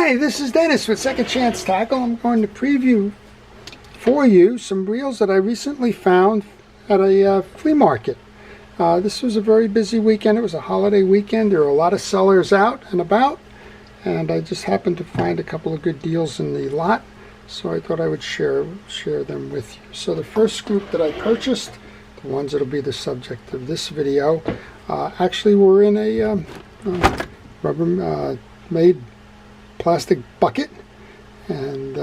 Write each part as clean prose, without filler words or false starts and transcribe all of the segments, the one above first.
Hi, this is Dennis with Second Chance Tackle. I'm going to preview for you some reels that I recently found at a flea market. This was a very busy weekend. It was a holiday weekend. There were a lot of sellers out and about, and I just happened to find a couple of good deals in the lot, so I thought I would share them with you. So the first group that I purchased, the ones that will be the subject of this video, actually were in a rubber made plastic bucket, and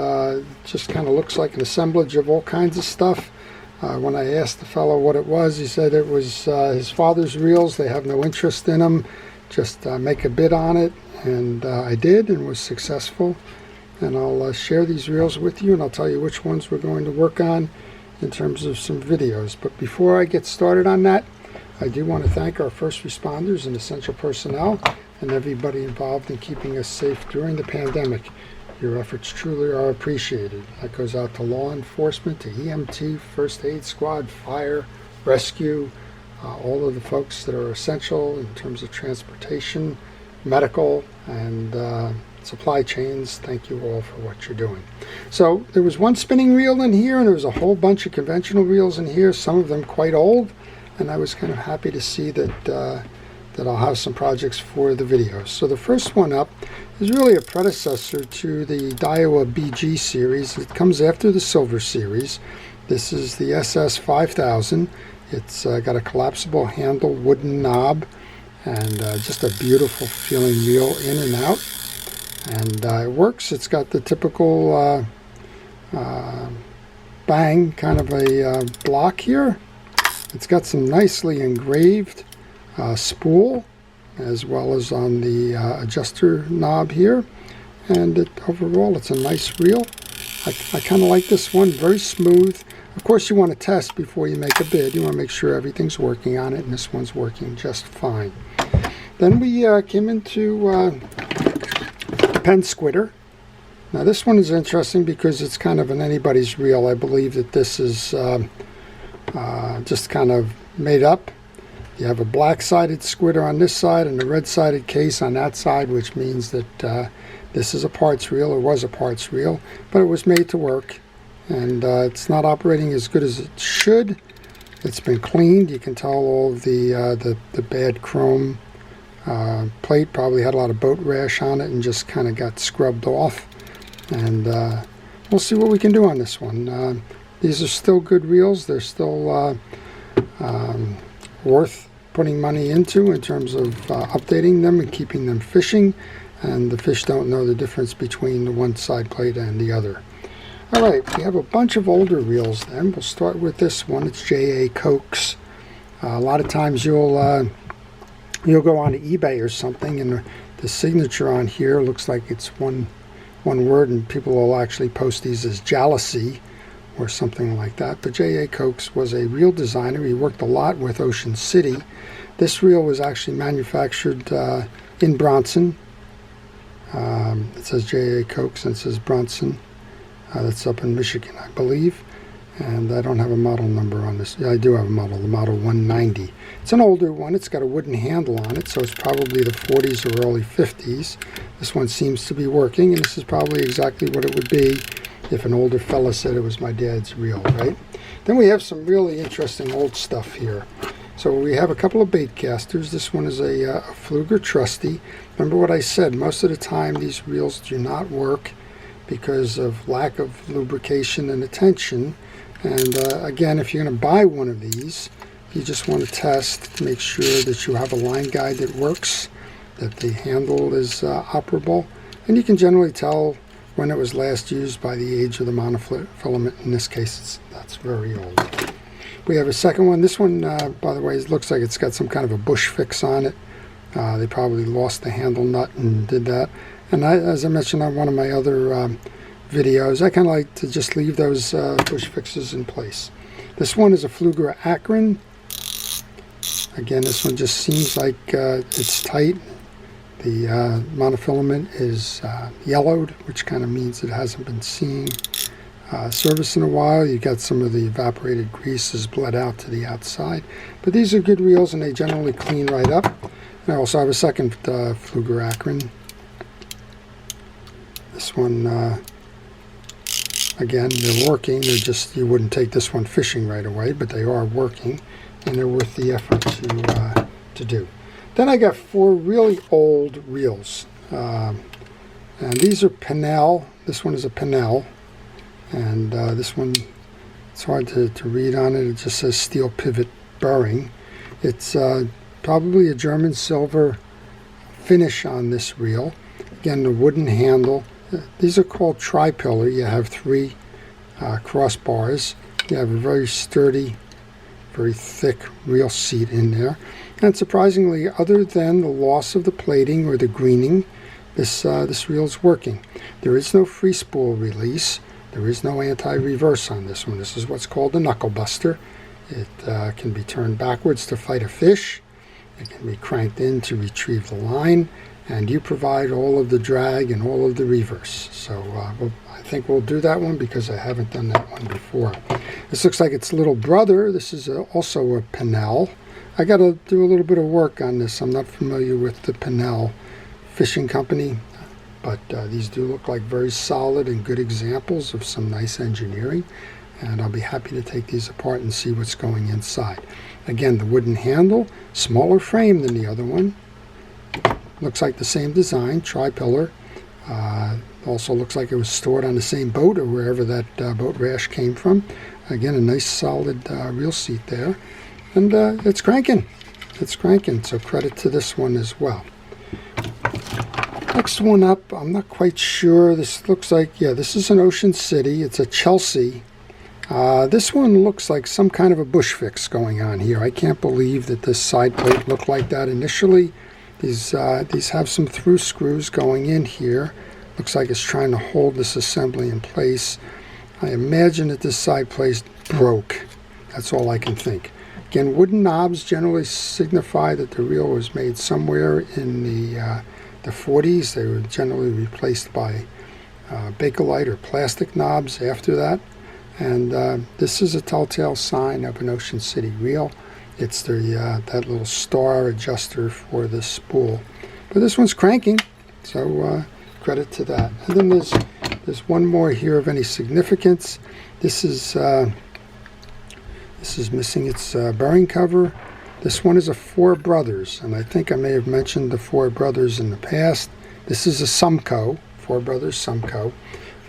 just kind of looks like an assemblage of all kinds of stuff. When I asked the fellow what it was, he said it was his father's reels. They have no interest in them, just make a bid on it, and I did and was successful. And I'll share these reels with you, and I'll tell you which ones we're going to work on in terms of some videos. But before I get started on that, I do want to thank our first responders and essential personnel and everybody involved in keeping us safe during the pandemic. Your efforts truly are appreciated. That goes out to law enforcement, to EMT, first aid squad, fire, rescue, all of the folks that are essential in terms of transportation, medical, and supply chains. Thank you all for what you're doing. So there was one spinning reel in here, and there was a whole bunch of conventional reels in here, some of them quite old, and I was kind of happy to see that I'll have some projects for the videos. So the first one up is really a predecessor to the Daiwa BG series. It comes after the Silver series. This is the SS5000. It's got a collapsible handle, wooden knob, and just a beautiful feeling reel in and out. And it works. It's got the typical bang kind of a block here. It's got some nicely engraved spool, as well as on the adjuster knob here, and overall it's a nice reel. I kind of like this one, very smooth. Of course, you want to test before you make a bid. You want to make sure everything's working on it, and this one's working just fine. Then we came into Pen Squidder. Now this one is interesting because it's kind of an anybody's reel. I believe that this is just kind of made up. You have a black-sided Squidder on this side and a red-sided case on that side, which means that this is a parts reel, or was a parts reel, but it was made to work, and it's not operating as good as it should. It's been cleaned. You can tell all of the bad chrome plate probably had a lot of boat rash on it and just kind of got scrubbed off, and we'll see what we can do on this one. These are still good reels. They're still worth putting money into in terms of updating them and keeping them fishing, and the fish don't know the difference between the one side plate and the other. Alright, we have a bunch of older reels then. We'll start with this one. It's J.A. Koch's. A lot of times you'll go on eBay or something, and the signature on here looks like it's one word, and people will actually post these as jealousy or something like that. But J.A. Koch's was a reel designer. He worked a lot with Ocean City. This reel was actually manufactured in Bronson. It says J.A. Koch's and it says Bronson. That's up in Michigan, I believe. And I don't have a model number on this. Yeah, I do have a model, the Model 190. It's an older one. It's got a wooden handle on it, so it's probably the 40s or early 50s. This one seems to be working, and this is probably exactly what it would be if an older fella said it was my dad's reel, right? Then we have some really interesting old stuff here. So we have a couple of bait casters. This one is a Fluger Trusty. Remember what I said, most of the time these reels do not work because of lack of lubrication and attention. And again, if you're going to buy one of these, you just want to test to make sure that you have a line guide that works, that the handle is operable, and you can generally tell when it was last used by the age of the monofilament. In this case, that's very old. We have a second one. This one, by the way, it looks like it's got some kind of a bush fix on it. They probably lost the handle nut and did that. And as I mentioned on one of my other videos, I kind of like to just leave those bush fixes in place. This one is a Fluger Akron. Again, this one just seems like it's tight. The monofilament is yellowed, which kind of means it hasn't been seeing service in a while. You got some of the evaporated grease has bled out to the outside. But these are good reels, and they generally clean right up. I also have a second Fluger Akron. This one, again, they're working. They're just, you wouldn't take this one fishing right away, but they are working, and they're worth the effort to do. Then I got 4 really old reels. And these are Pennell. This one is a Pennell. And this one, it's hard to read on it. It just says steel pivot bearing. It's probably a German silver finish on this reel. Again, the wooden handle. These are called tri-pillar. You have 3 crossbars. You have a very sturdy, very thick reel seat in there. And surprisingly, other than the loss of the plating or the greening, this reel is working. There is no free spool release. There is no anti-reverse on this one. This is what's called a knuckle buster. It can be turned backwards to fight a fish. It can be cranked in to retrieve the line, and you provide all of the drag and all of the reverse. So I think we'll do that one because I haven't done that one before. This looks like its little brother. This is also a Pennell. I got to do a little bit of work on this. I'm not familiar with the Pennell fishing company, but these do look like very solid and good examples of some nice engineering, and I'll be happy to take these apart and see what's going inside. Again, the wooden handle, smaller frame than the other one. Looks like the same design, tri-pillar. Also looks like it was stored on the same boat or wherever that boat rash came from. Again, a nice solid reel seat there. And it's cranking. It's cranking, so credit to this one as well. Next one up, I'm not quite sure. This looks like, yeah, this is an Ocean City. It's a Chelsea. This one looks like some kind of a bush fix going on here. I can't believe that this side plate looked like that initially. These have some through screws going in here. Looks like it's trying to hold this assembly in place. I imagine that this side plate broke. That's all I can think. Again, wooden knobs generally signify that the reel was made somewhere in the 40s. They were generally replaced by Bakelite or plastic knobs after that. And this is a telltale sign of an Ocean City reel. It's the that little star adjuster for the spool. But this one's cranking, so credit to that. And then there's one more here of any significance. This is missing its bearing cover. This one is a Four Brothers, and I think I may have mentioned the Four Brothers in the past. This is a Sumco, Four Brothers Sumco.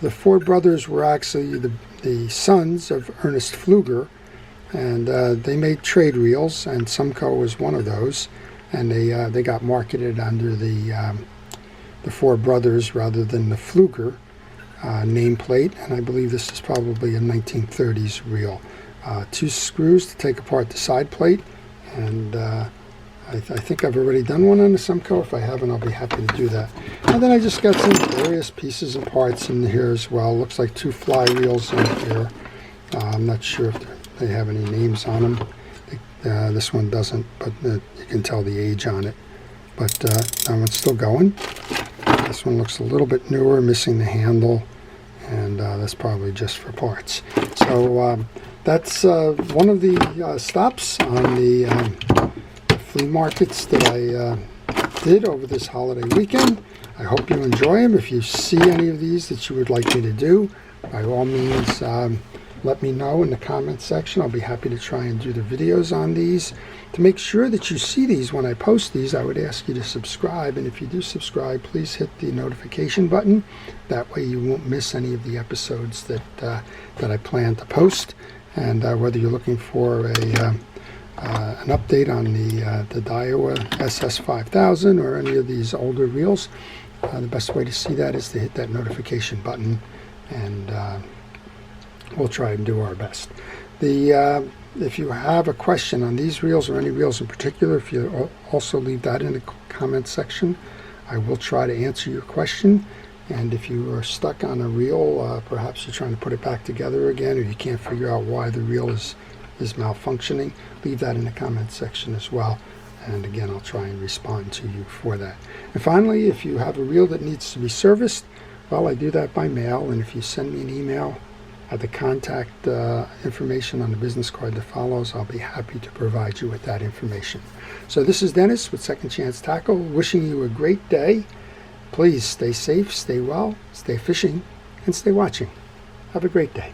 The Four Brothers were actually the sons of Ernest Pfluger, and they made trade reels, and Sumco was one of those, and they got marketed under the Four Brothers rather than the Pfluger nameplate, and I believe this is probably a 1930s reel. 2 screws to take apart the side plate, and I think I've already done one on the Sumco. If I haven't, I'll be happy to do that. And then I just got some various pieces and parts in here as well. Looks like 2 fly reels in here. I'm not sure if they have any names on them. This one doesn't, but you can tell the age on it. But that one's still going. This one looks a little bit newer, missing the handle, and that's probably just for parts. So that's one of the stops on the flea markets that I did over this holiday weekend. I hope you enjoy them. If you see any of these that you would like me to do, by all means let me know in the comments section. I'll be happy to try and do the videos on these. To make sure that you see these when I post these, I would ask you to subscribe, and if you do subscribe, please hit the notification button. That way you won't miss any of the episodes that I plan to post. And whether you're looking for an update on the Daiwa BS5000 or any of these older reels, the best way to see that is to hit that notification button, and we'll try and do our best. If you have a question on these reels or any reels in particular, if you also leave that in the comments section, I will try to answer your question. And if you are stuck on a reel, perhaps you're trying to put it back together again, or you can't figure out why the reel is malfunctioning, leave that in the comments section as well. And again, I'll try and respond to you for that. And finally, if you have a reel that needs to be serviced, well, I do that by mail. And if you send me an email at the contact information on the business card that follows, I'll be happy to provide you with that information. So this is Dennis with Second Chance Tackle, wishing you a great day. Please stay safe, stay well, stay fishing, and stay watching. Have a great day.